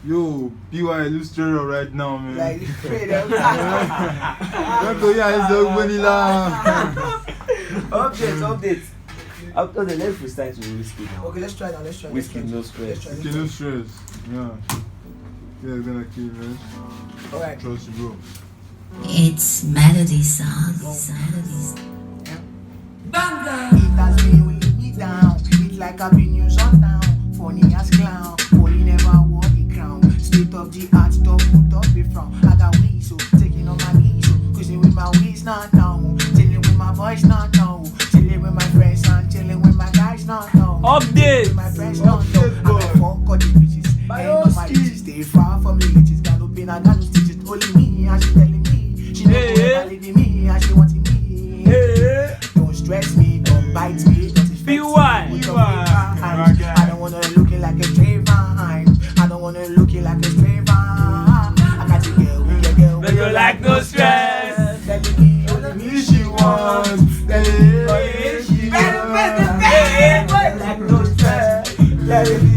Yo, PY Illustrator right now, man. Like, Don't go here, it's the vanilla. Update. After the let's freestyle to Whiskey now. Okay, let's try now. Whiskey, no stress. Okay, no stress. Yeah. Yeah, it's gonna kill, man. Alright. Trust you, bro. It's melody songs. It has been weighing me down. It's like I've been used on town. Funny as clown. Only never wore the crown. State of the art, top put up the frown. I got wings, so taking on my knees, so cruising with my waist not down. Chilling with my boys not now. Chilling with my friends and chilling with my guys not now. Update. With my friends not now. I got fuck all the bitches. Ain't no my bitches. Stay far from the bitches. Got no pain, I got no stitches. Only me and she telling me. She know never leaving me and she wanting me. Don't stress me, don't bite me, don't affect me. PY. I don't wanna looking like a stray vine. I don't wanna looking like a stray vine. I got the girl, with your girl, But you like no stress. telling me only me she wants. Telling me only me she wants. Like no stress. Telling me